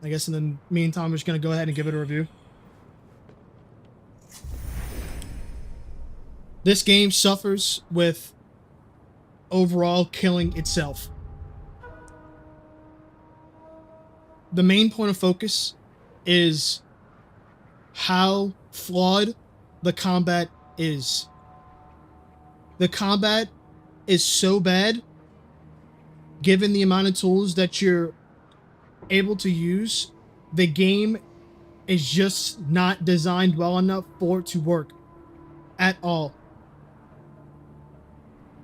I guess in the meantime, I'm just going to go ahead and give it a review. This game suffers with overall killing itself. The main point of focus is how flawed the combat is. The combat is so bad, given the amount of tools that you're able to use. The game is just not designed well enough for it to work at all.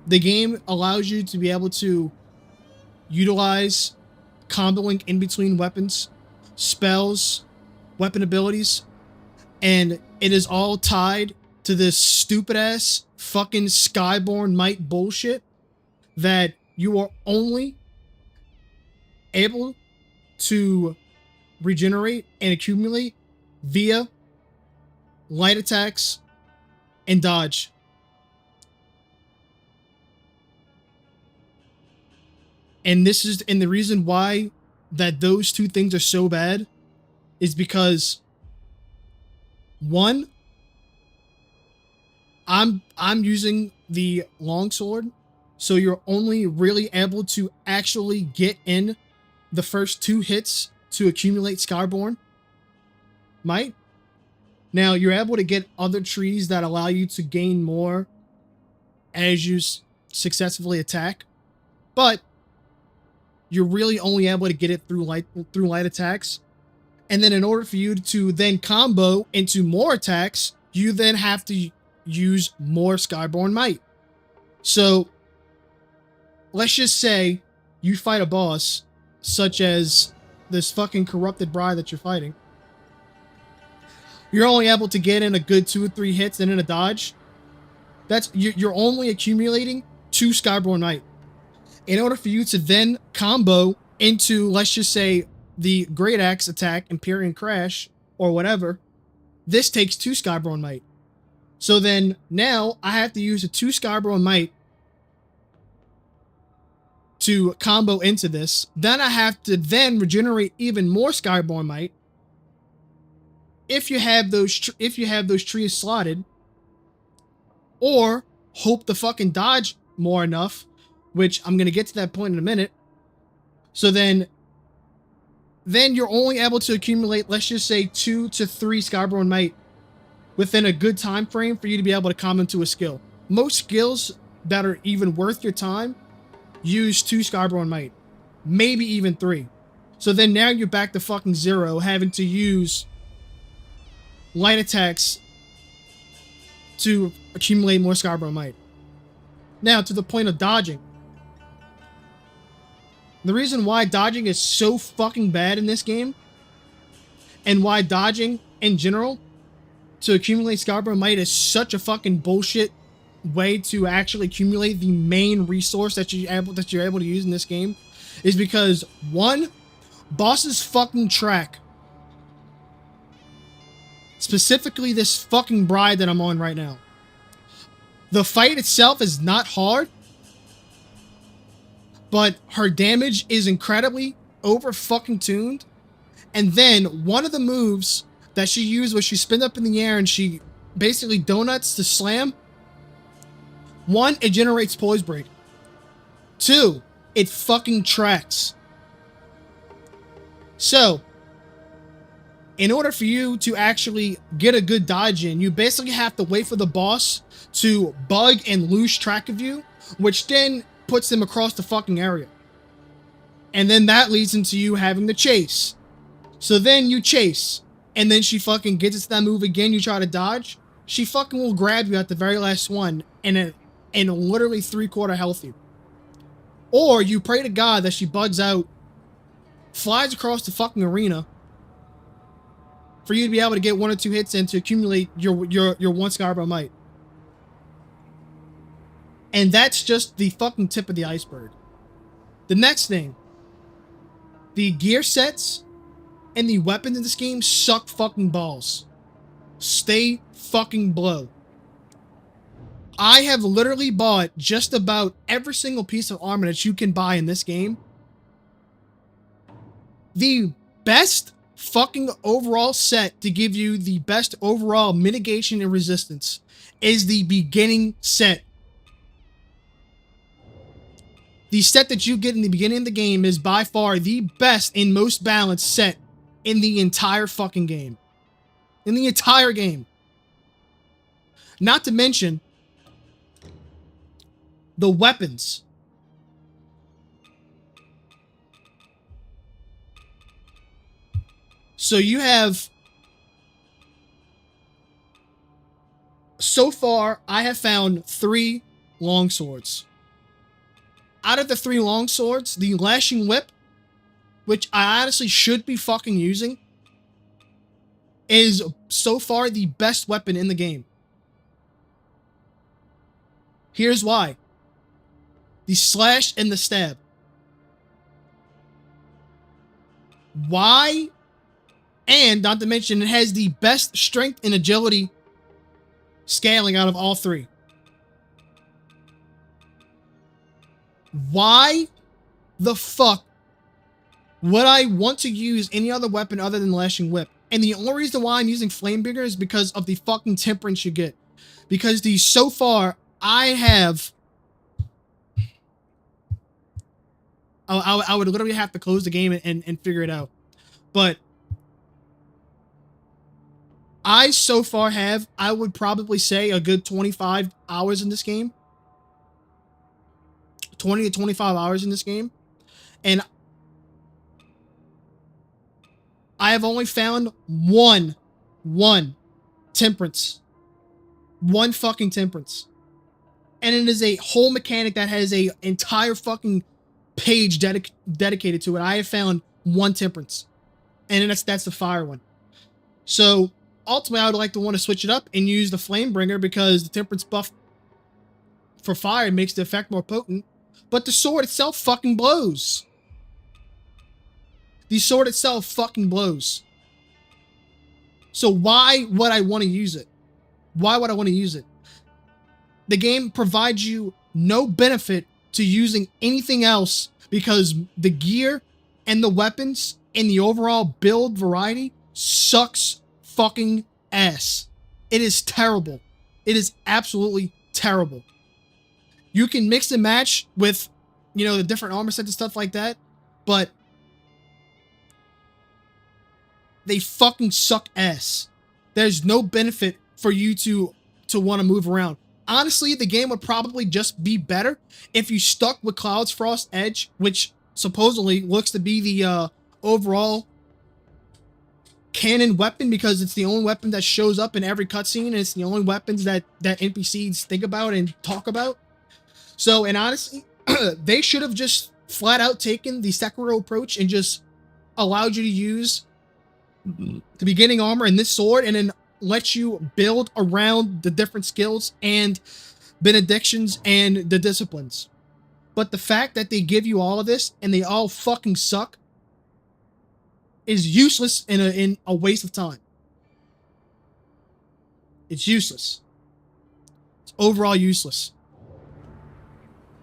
The game allows you to be able to utilize comboing in between weapons, spells, weapon abilities, and it is all tied to this stupid ass fucking Skyborn Might bullshit that you are only able to regenerate and accumulate via light attacks and dodge. And the reason why that those two things are so bad is because one, I'm using the longsword, so you're only really able to actually get in the first 2 hits to accumulate Skyborn Might. Now you're able to get other trees that allow you to gain more as you successfully attack, but you're really only able to get it through light attacks. And then in order for you to then combo into more attacks, you then have to use more Skyborn Might. So let's just say you fight a boss such as this fucking corrupted bride that you're fighting. You're only able to get in a good 2 or 3 hits and in a dodge. You're only accumulating 2 Skyborn Might. In order for you to then combo into, let's just say, the Great Axe attack, Empyrean Crash, or whatever, this takes 2 Skyborn Might. So then, now, I have to use a 2 Skyborn Might to combo into this. Then I have to then regenerate even more Skyborn Might. If you have those trees slotted, or hope to fucking dodge more enough, which I'm going to get to that point in a minute. So then you're only able to accumulate, let's just say, 2 to 3 Skyborn Might within a good time frame for you to be able to combo into a skill. Most skills that are even worth your time use 2 Skyborn Might, maybe even 3. So then now you're back to fucking 0, having to use light attacks to accumulate more Skyborn Might. Now, to the point of dodging. The reason why dodging is so fucking bad in this game, and why dodging in general to accumulate Skyborn Might is such a fucking bullshit way to actually accumulate the main resource that you're able to use in this game, is because, one, bosses fucking track. Specifically this fucking bride that I'm on right now. The fight itself is not hard, but her damage is incredibly over fucking tuned. And then one of the moves that she used was she spins up in the air and she basically donuts to slam. 1, it generates poise break. 2, it fucking tracks. So, in order for you to actually get a good dodge in, you basically have to wait for the boss to bug and lose track of you, which then puts them across the fucking area. And then that leads into you having to chase. So then you chase, and then she fucking gets into that move again, you try to dodge, she fucking will grab you at the very last one, and literally 3/4 health you. Or you pray to God that she bugs out, flies across the fucking arena, for you to be able to get 1 or 2 hits in to accumulate your 1 Skyborn Might. And that's just the fucking tip of the iceberg. The next thing, the gear sets and the weapons in this game suck fucking balls. Stay fucking blow. I have literally bought just about every single piece of armor that you can buy in this game. The best fucking overall set to give you the best overall mitigation and resistance is the beginning set. The set that you get in the beginning of the game is by far the best and most balanced set in the entire fucking game. In the entire game. Not to mention the weapons. So you have, so far, I have found 3 longswords. Out of the 3 longswords, the lashing whip, which I honestly should be fucking using, is so far the best weapon in the game. Here's why. The slash and the stab. Why? And not to mention, it has the best strength and agility scaling out of all 3. Why the fuck would I want to use any other weapon other than Lashing Whip? And the only reason why I'm using Flamebringer is because of the fucking temperance you get. Because so far, I have... I would literally have to close the game and figure it out. But I so far have, I would probably say, a good 25 hours in this game. 20 to 25 hours in this game. And I have only found one temperance. One fucking temperance. And it is a whole mechanic that has a entire fucking page dedicated to it. I have found one temperance. And that's the fire one. So ultimately, I would like to want to switch it up and use the Flamebringer because the temperance buff for fire makes the effect more potent. But the sword itself fucking blows. The sword itself fucking blows. So why would I want to use it? Why would I want to use it? The game provides you no benefit to using anything else because the gear and the weapons and the overall build variety sucks fucking ass. It is terrible. It is absolutely terrible. You can mix and match with, you know, the different armor sets and stuff like that, but they fucking suck ass. There's no benefit for you to want to move around. Honestly, the game would probably just be better if you stuck with Cloud's Frost Edge, which supposedly looks to be the overall canon weapon because it's the only weapon that shows up in every cutscene and it's the only weapons that NPCs think about and talk about. So, and honestly, they should have just flat out taken the Sekiro approach and just allowed you to use the beginning armor and this sword and then let you build around the different skills and benedictions and the disciplines. But the fact that they give you all of this and they all fucking suck is useless in a waste of time. It's useless. It's overall useless.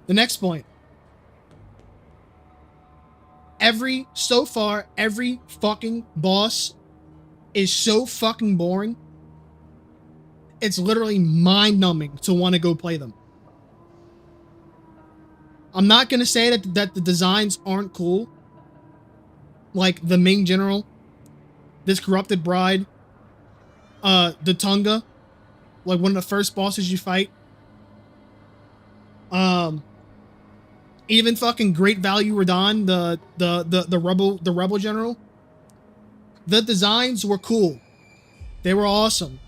The next point. So far, every fucking boss is so fucking boring. It's literally mind-numbing to want to go play them. I'm not going to say that the designs aren't cool. Like the main general, this corrupted bride, the Tunga, like one of the first bosses you fight. Even fucking Great Value Radon, the rebel general. The designs were cool. They were awesome.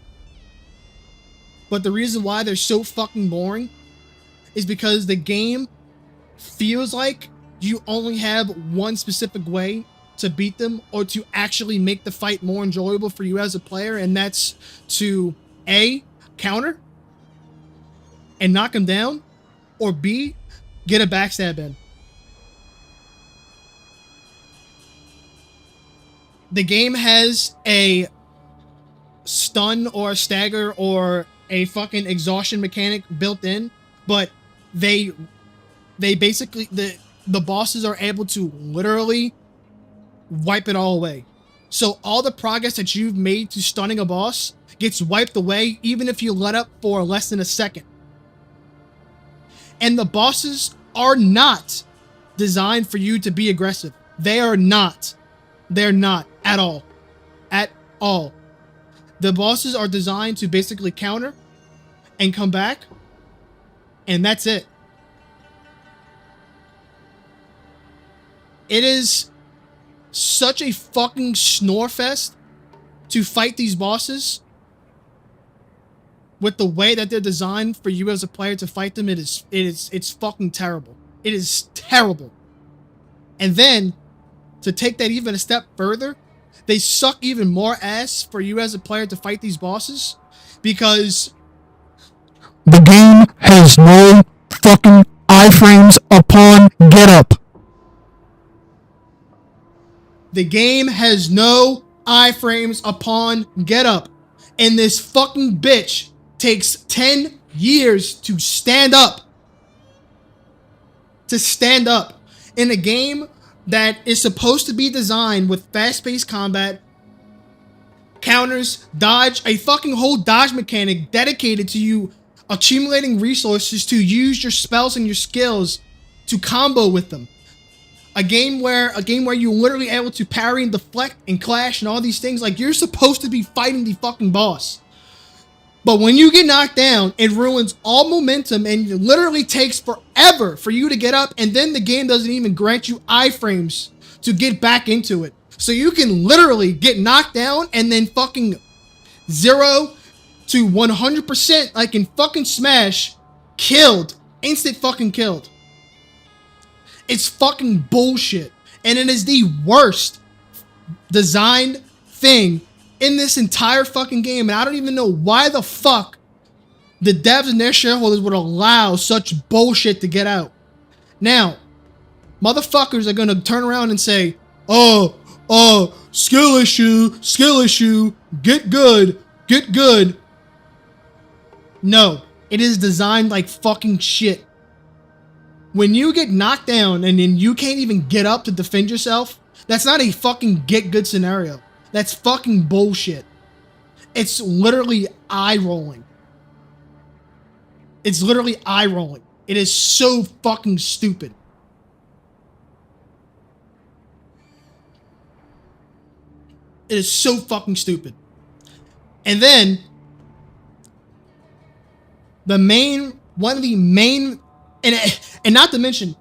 But the reason why they're so fucking boring is because the game feels like you only have one specific way to beat them or to actually make the fight more enjoyable for you as a player, and that's to A, counter and knock them down, or B, get a backstab in. The game has a stun or a stagger or a fucking exhaustion mechanic built in, but they basically, the bosses are able to literally wipe it all away. So all the progress that you've made to stunning a boss gets wiped away, even if you let up for less than a second. And the bosses are not designed for you to be aggressive. They are not. They're not at all. At all. The bosses are designed to basically counter and come back, and that's it. It is such a fucking snore fest to fight these bosses with the way that they're designed for you as a player to fight them. It's fucking terrible. It is terrible. And then to take that even a step further, they suck even more ass for you as a player to fight these bosses because the game has no fucking iframes upon get up. The game has no iframes upon get up. And this fucking bitch takes 10 years to stand up. To stand up. In a game that is supposed to be designed with fast-paced combat, counters, dodge, a fucking whole dodge mechanic dedicated to you accumulating resources to use your spells and your skills to combo with them. A game where you're literally able to parry and deflect and clash and all these things. Like, you're supposed to be fighting the fucking boss. But when you get knocked down, it ruins all momentum and it literally takes forever for you to get up, and then the game doesn't even grant you iframes to get back into it. So you can literally get knocked down and then fucking 0 to 100%, like in fucking Smash, killed. Instant fucking killed. It's fucking bullshit. And it is the worst designed thing in this entire fucking game. And I don't even know why the fuck the devs and their shareholders would allow such bullshit to get out. Now, motherfuckers are going to turn around and say, skill issue, get good. No, it is designed like fucking shit. When you get knocked down and then you can't even get up to defend yourself, that's not a fucking get good scenario. That's fucking bullshit. It's literally eye-rolling. It's literally eye-rolling. It is so fucking stupid. It is so fucking stupid. And then, one of the main, and not to mention,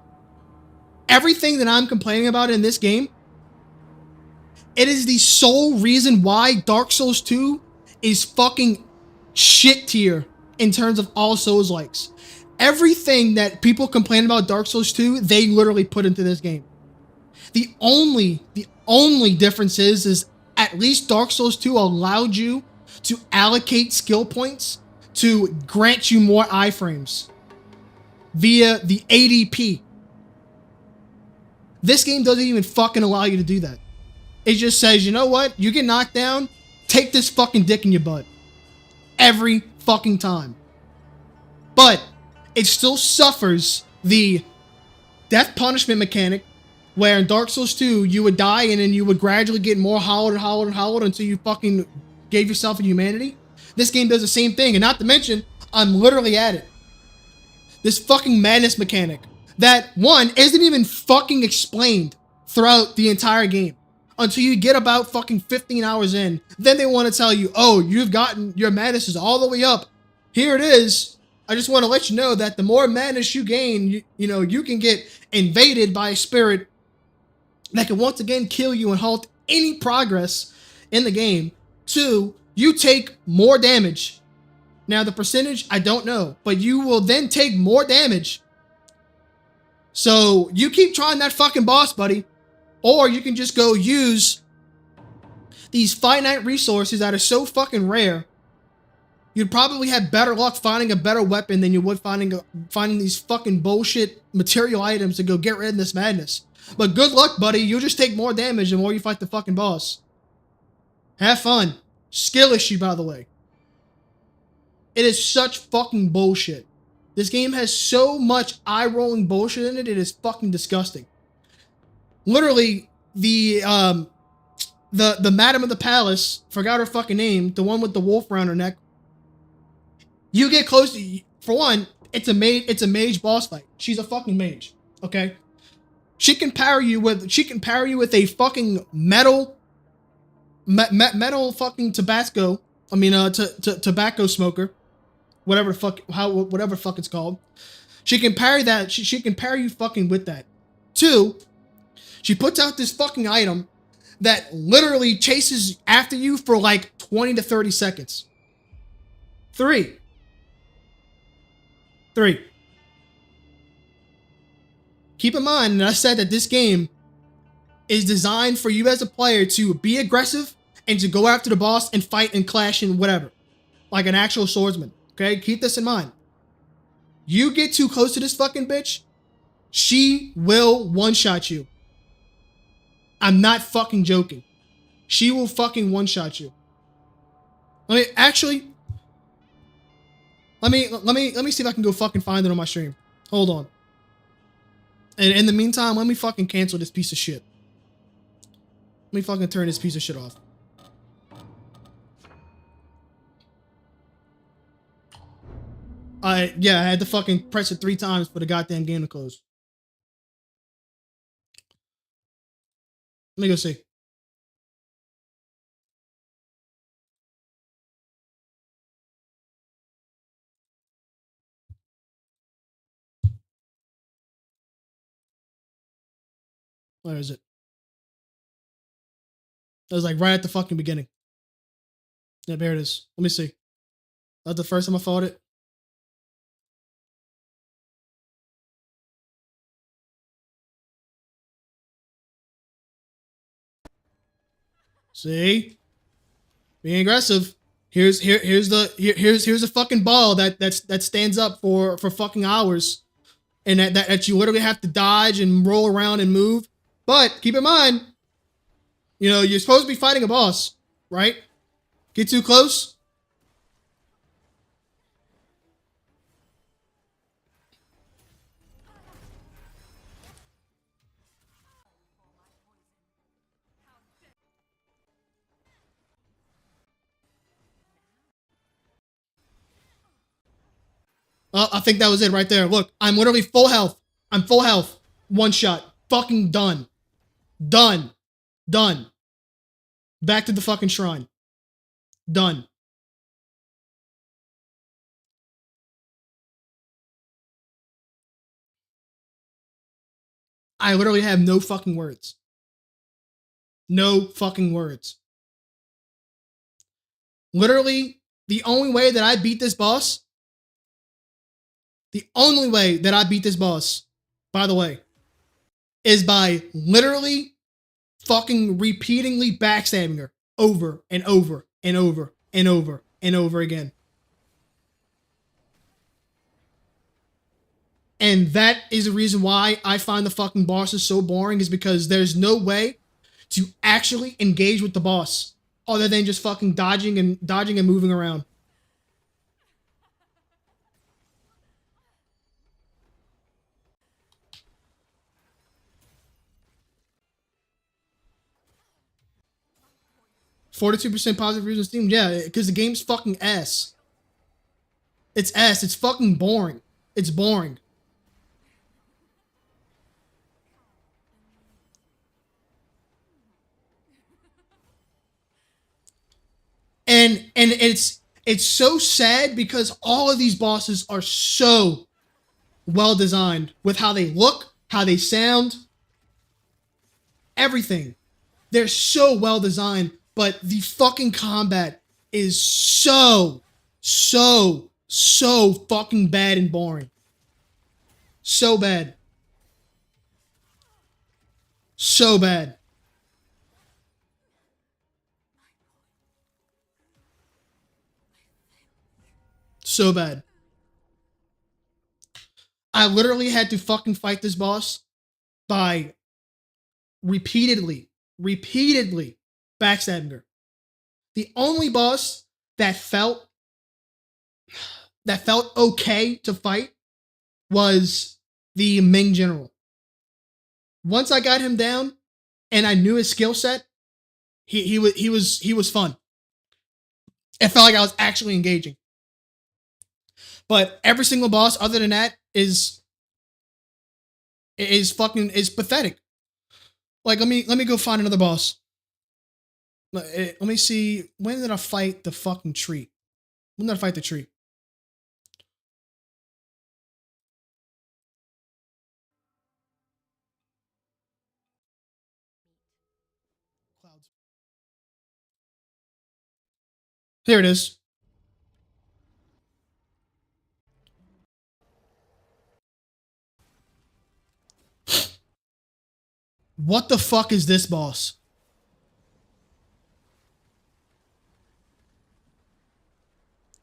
everything that I'm complaining about in this game, it is the sole reason why Dark Souls 2 is fucking shit tier in terms of all Souls-likes. Everything that people complain about Dark Souls 2, they literally put into this game. The only difference is at least Dark Souls 2 allowed you to allocate skill points to grant you more iframes via the ADP. This game doesn't even fucking allow you to do that. It just says, you know what? You get knocked down, take this fucking dick in your butt. Every fucking time. But it still suffers the death punishment mechanic where in Dark Souls 2, you would die and then you would gradually get more hollowed until you fucking gave yourself a humanity. This game does the same thing. And not to mention, I'm literally at it. This fucking madness mechanic that, one, isn't even fucking explained throughout the entire game. Until you get about fucking 15 hours in. Then they want to tell you, oh, you've gotten, your madness is all the way up. Here it is. I just want to let you know that the more madness you gain, you can get invaded by a spirit that can once again kill you and halt any progress in the game. 2, you take more damage. Now, the percentage, I don't know. But you will then take more damage. So, you keep trying that fucking boss, buddy. Or you can just go use these finite resources that are so fucking rare. You'd probably have better luck finding a better weapon than you would finding these fucking bullshit material items to go get rid of this madness. But good luck, buddy. You'll just take more damage the more you fight the fucking boss. Have fun. Skill issue, by the way. It is such fucking bullshit. This game has so much eye-rolling bullshit in it, it is fucking disgusting. Literally, the madam of the palace, forgot her fucking name, the one with the wolf around her neck. You get close to, for one, it's a mage boss fight. She's a fucking mage, okay? She can parry you with a fucking metal fucking Tabasco. I mean, tobacco smoker, whatever the fuck it's called. She can parry that. She can parry you fucking with that. 2, she puts out this fucking item that literally chases after you for like 20 to 30 seconds. 3. Keep in mind that I said that this game is designed for you as a player to be aggressive and to go after the boss and fight and clash and whatever. Like an actual swordsman. Okay? Keep this in mind. You get too close to this fucking bitch, she will one-shot you. I'm not fucking joking. She will fucking one-shot you. Let me see if I can go fucking find it on my stream. Hold on. And in the meantime, let me fucking cancel this piece of shit. Let me fucking turn this piece of shit off. Yeah, I had to fucking press it 3 times for the goddamn game to close. Let me go see. Where is it? It was like right at the fucking beginning. Yeah, there it is. Let me see. That's the first time I fought it. See? Being aggressive. Here's a fucking ball that stands up for fucking hours. And that you literally have to dodge and roll around and move. But keep in mind, you know, you're supposed to be fighting a boss, right? Get too close. I think that was it right there. Look, I'm literally full health. I'm full health. One shot. Fucking done. Done. Done. Back to the fucking shrine. Done. I literally have no fucking words. No fucking words. Literally, the only way that I beat this boss, by the way, is by literally fucking repeatedly backstabbing her over and over and over and over and over again. And that is the reason why I find the fucking bosses so boring, is because there's no way to actually engage with the boss other than just fucking dodging and moving around. %42% positive reviews on Steam. Yeah, because the game's fucking ass. It's ass. It's fucking boring. It's boring. And it's so sad because all of these bosses are so well designed with how they look, how they sound, everything. They're so well designed, but the fucking combat is so fucking bad and boring. So bad. So bad. So bad. I literally had to fucking fight this boss by repeatedly backstabbing her. The only boss that felt okay to fight was the Ming General. Once I got him down, and I knew his skill set, he was fun. It felt like I was actually engaging. But every single boss other than that is pathetic. Like let me go find another boss. Let me see. When did I fight the fucking tree? When did I fight the tree? Clouds. Here it is. What the fuck is this boss?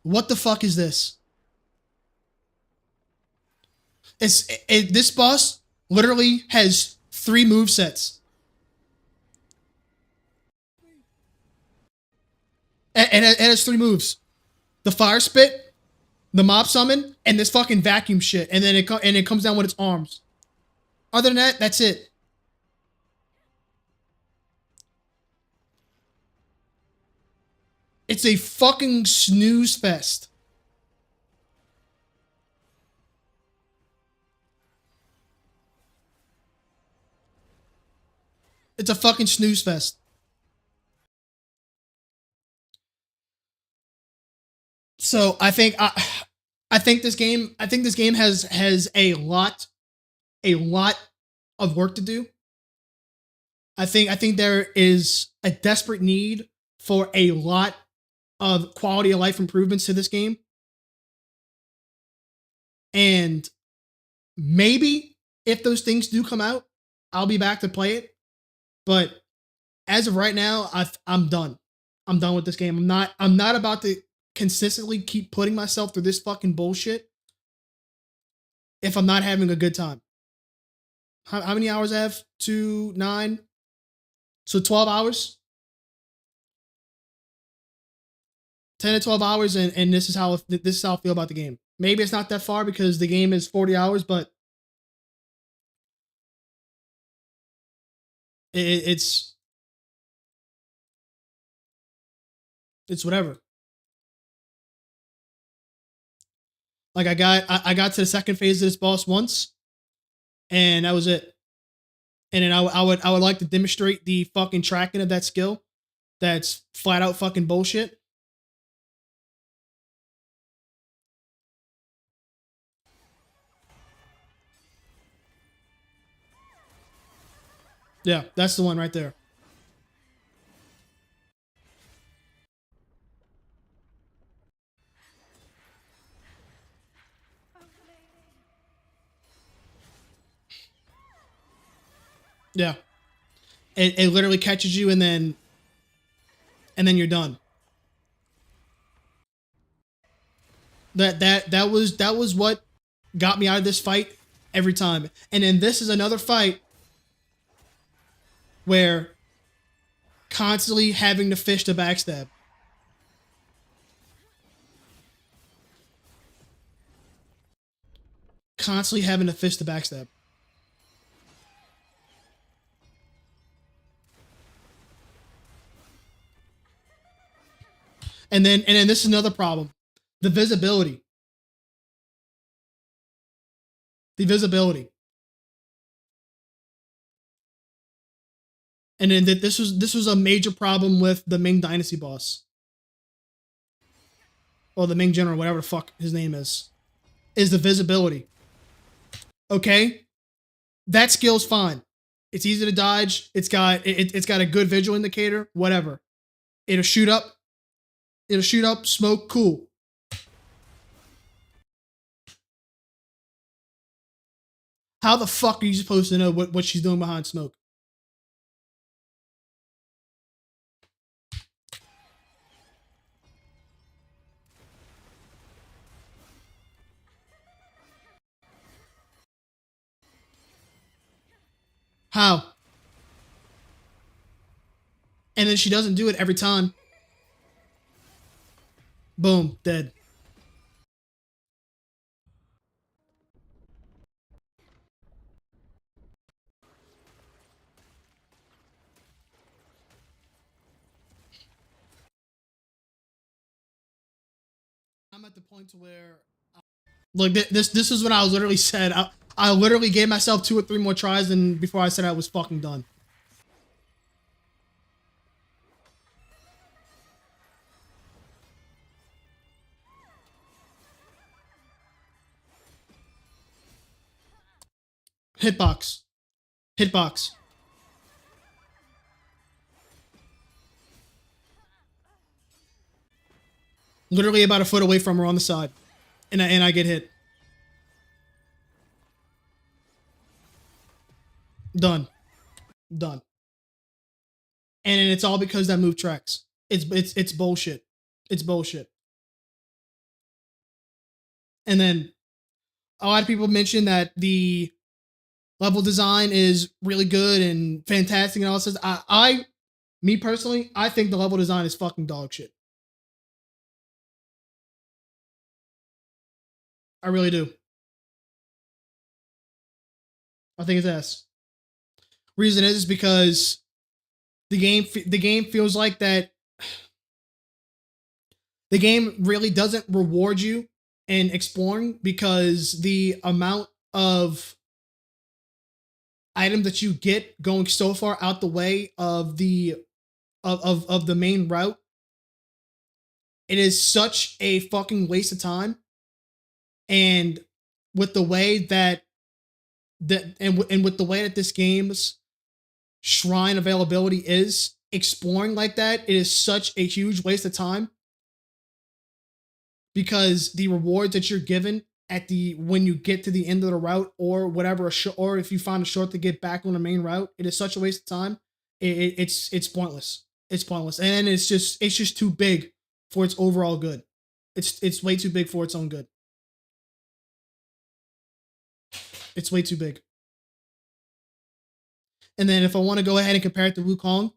What the fuck is this? This boss literally has 3 move sets. And it has 3 moves. The fire spit, the mob summon, and this fucking vacuum shit. And then it comes down with its arms. Other than that, that's it. It's a fucking snooze fest. It's a fucking snooze fest. So I think this game has a lot of work to do. I think there is a desperate need for a lot of quality of life improvements to this game. And maybe if those things do come out, I'll be back to play it. But as of right now, I'm done. I'm done with this game. I'm not about to consistently keep putting myself through this fucking bullshit if I'm not having a good time. How many hours I have? 2, 9. So 12 hours. 10 to 12 hours, and this is how I feel about the game. Maybe it's not that far because the game is 40 hours, but it's whatever. Like I got to the second phase of this boss once, and that was it. And then I would like to demonstrate the fucking tracking of that skill. That's flat out fucking bullshit. Yeah, that's the one right there. Yeah, it literally catches you, and then you're done. That was what got me out of this fight every time. And then this is another fight where constantly having to fish the backstab. Constantly having to fish the backstab. And then this is another problem. The visibility. The visibility. And then this was a major problem with the Ming Dynasty boss. Or the Ming General, whatever the fuck his name is the visibility. Okay? That skill's fine. It's easy to dodge. It's got a good visual indicator, whatever. It'll shoot up, smoke, cool. How the fuck are you supposed to know what she's doing behind smoke? How? And then she doesn't do it every time. Boom, dead. I'm at the point to where, like, this is what I was literally said. I literally gave myself 2 or 3 more tries and before I said I was fucking done. Hitbox. Hitbox. Literally about a foot away from her on the side. And I get hit. Done. Done. And it's all because that move tracks. It's bullshit. It's bullshit. And then a lot of people mention that the level design is really good and fantastic and all this. Me personally, I think the level design is fucking dog shit. I really do. I think it's S. Reason is because the game feels like that. The game really doesn't reward you in exploring because the amount of item that you get going so far out the way of the main route, it is such a fucking waste of time. And with the way that with the way that this game's shrine availability is, exploring like that, it is such a huge waste of time because the rewards that you're given at the when you get to the end of the route or whatever, or if you find a short to get back on the main route, it is such a waste of time. It's pointless. It's pointless, and it's just too big for its overall good. It's way too big for its own good. It's way too big. And then if I want to go ahead and compare it to Wukong,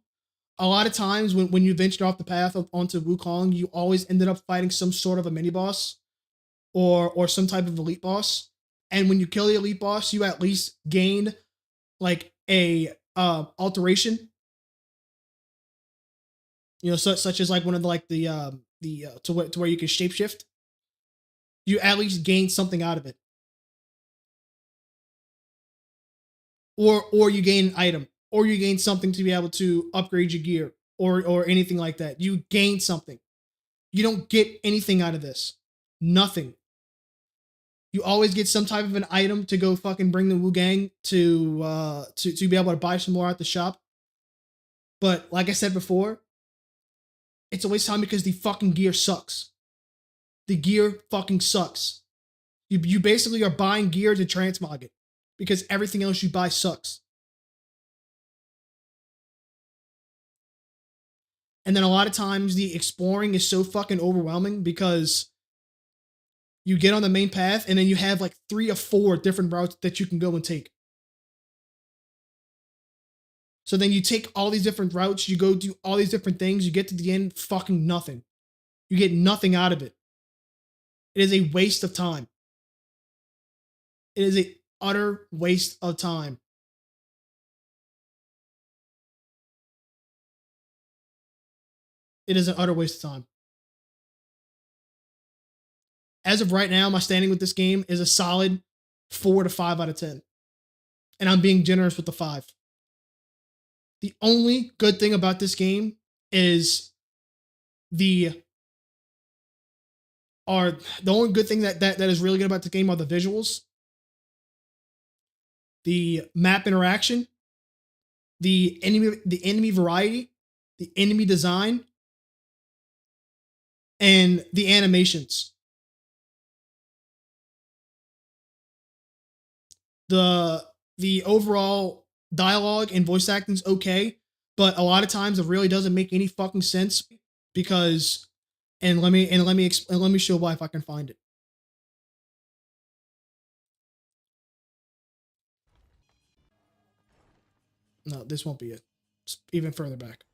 a lot of times when you ventured off the path onto Wukong, you always ended up fighting some sort of a mini boss or some type of elite boss. And when you kill the elite boss, you at least gained like a alteration. You know, such as like one of the like the to where you can shapeshift. You at least gain something out of it. Or you gain an item, or you gain something to be able to upgrade your gear, or anything like that. You gain something. You don't get anything out of this. Nothing. You always get some type of an item to go fucking bring the Wuchang to be able to buy some more at the shop. But like I said before, it's a waste of time because the fucking gear sucks. The gear fucking sucks. You basically are buying gear to transmog it because everything else you buy sucks. And then a lot of times the exploring is so fucking overwhelming because you get on the main path and then you have like 3 or 4 different routes that you can go and take. So then you take all these different routes, you go do all these different things, you get to the end, fucking nothing. You get nothing out of it. It is a waste of time. It is a utter waste of time. It is an utter waste of time. As of right now, my standing with this game is a solid 4 to 5 out of 10. And I'm being generous with the 5. The only good thing about this game is the only good thing that is really good about the game are the visuals, the map interaction, the enemy variety, the enemy design, and the animations. The overall dialogue and voice acting is okay, but a lot of times it really doesn't make any fucking sense because let me show why if I can find it. No, this won't be it. It's even further back.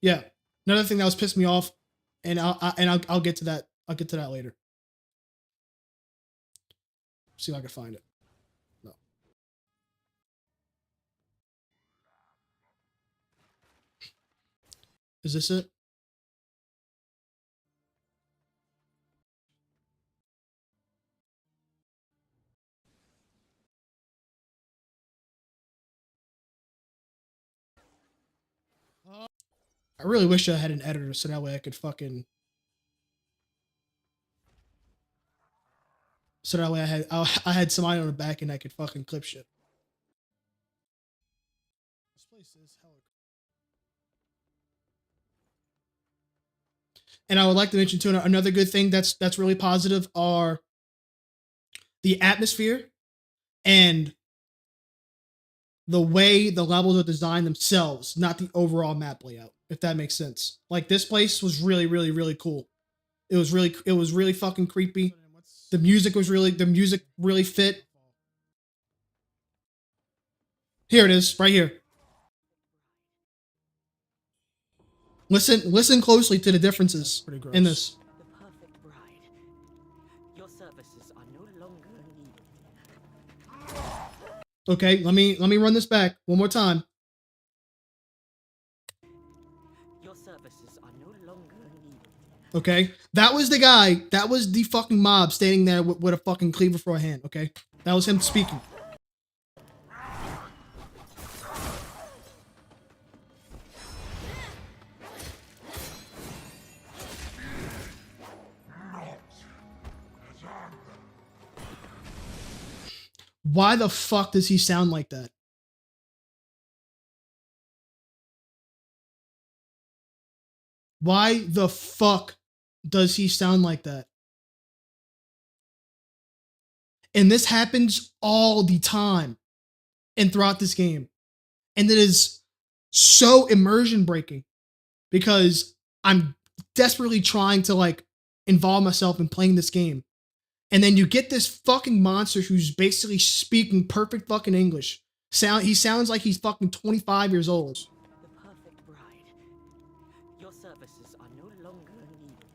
Yeah, another thing that was pissed me off, and I'll get to that. I'll get to that later. See if I can find it. No. Is this it? I really wish I had an editor so that way I could fucking. So that way I had somebody on the back and I could fucking clip shit. This place is hella. And I would like to mention too another good thing that's really positive are the atmosphere and the way the levels are designed themselves, not the overall map layout, if that makes sense. Like this place was really, really, really cool. It was really fucking creepy. The music really fit. Here it is, right here. Listen closely to the differences in this. The perfect bride. Your services are no longer needed. Okay, let me run this back one more time. Your services are no longer needed. Okay, that was the guy. That was the fucking mob standing there with a fucking cleaver for a hand. Okay, that was him speaking. Why the fuck does he sound like that? Why the fuck does he sound like that? And this happens all the time and throughout this game. And it is so immersion breaking because I'm desperately trying to like involve myself in playing this game. And then you get this fucking monster who's basically speaking perfect fucking English. He sounds like he's fucking 25 years old. The perfect bride. Your services are no longer needed.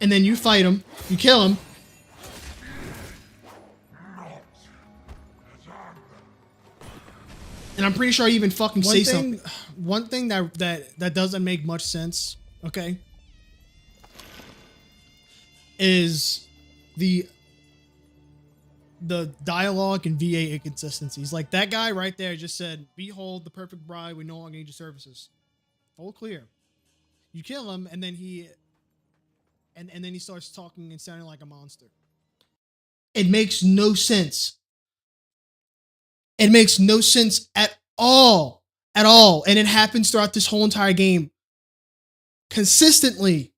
And then you fight him, you kill him. And I'm pretty sure I even fucking say something. One thing that doesn't make much sense, okay, is the dialogue and VA inconsistencies. Like that guy right there just said, "Behold the perfect bride, we no longer need your services." Full clear. You kill him, and then he starts talking and sounding like a monster. It makes no sense. It makes no sense at all. At all. And it happens throughout this whole entire game. Consistently.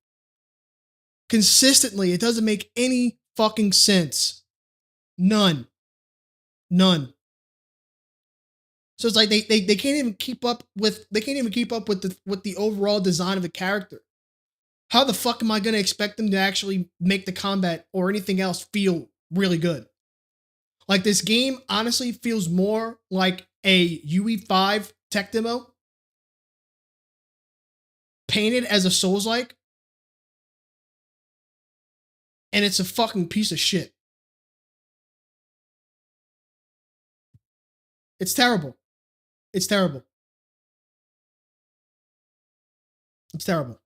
Consistently. It doesn't make any fucking sense. None. None. So it's like they can't even keep up with the overall design of the character. How the fuck am I gonna expect them to actually make the combat or anything else feel really good? Like this game honestly feels more like a UE5 tech demo painted as a Souls-like, and it's a fucking piece of shit. It's terrible. It's terrible. It's terrible.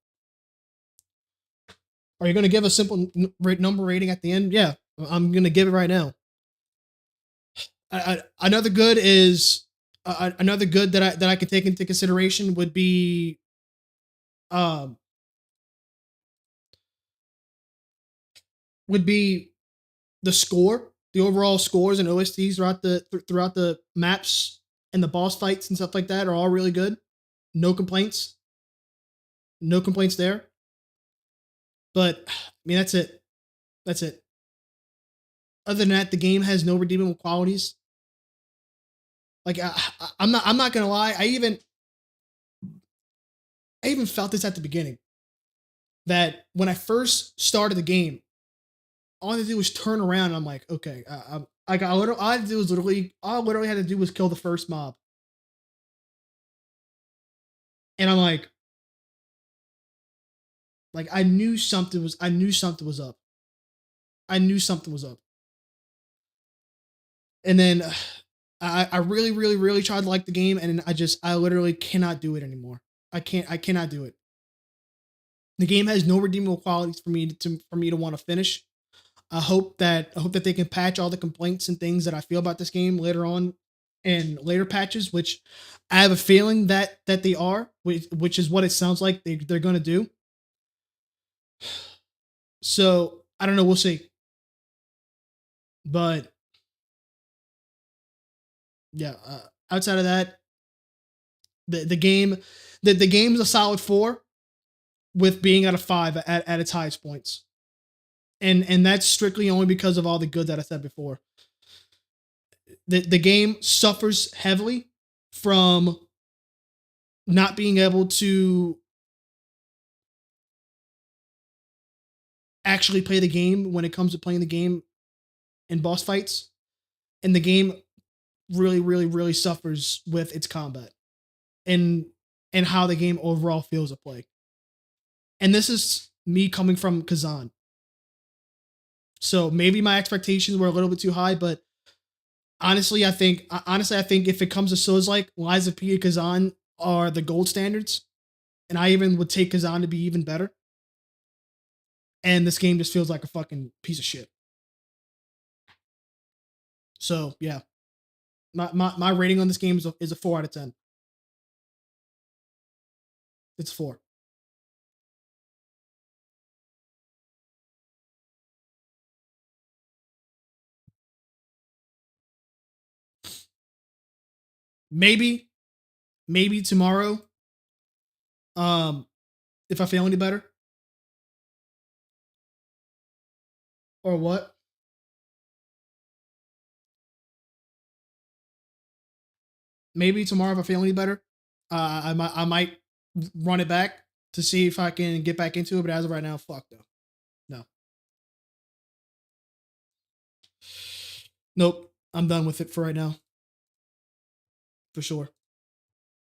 Are you going to give a simple number rating at the end? Yeah, I'm going to give it right now. Another good is another good that I could take into consideration would be the score, the overall scores and OSTs throughout the maps and the boss fights and stuff like that are all really good. No complaints. No complaints there. But I mean that's it. That's it. Other than that, the game has no redeemable qualities. Like I'm not gonna lie. I even felt this at the beginning. That when I first started the game, all I had to do was turn around. And I'm like, okay, all I had to do was all I literally had to do was kill the first mob, and I'm like I knew something was up. I knew something was up, and then I really, really, really tried to like the game, and I literally cannot do it anymore. I cannot do it. The game has no redeemable qualities for me to want to finish. I hope that they can patch all the complaints and things that I feel about this game later on in later patches, which I have a feeling that they are, which is what it sounds like they're going to do. So I don't know. We'll see. But yeah, outside of that, the game the game's a solid 4 with being at a 5 at its highest points. And that's strictly only because of all the good that I said before. The game suffers heavily from not being able to actually play the game when it comes to playing the game in boss fights. And the game really, really, really suffers with its combat and how the game overall feels to play. And this is me coming from Kazan. So maybe my expectations were a little bit too high, but honestly, I think if it comes to Souls-like, Lies of P and Kazan are the gold standards. And I even would take Kazan to be even better. And this game just feels like a fucking piece of shit. So yeah. My rating on this game is a 4 out of 10. It's 4. Maybe tomorrow, if I feel any better. Or what? Maybe tomorrow if I feel any better. I might run it back to see if I can get back into it. But as of right now, fuck no. No. Nope. I'm done with it for right now. For sure.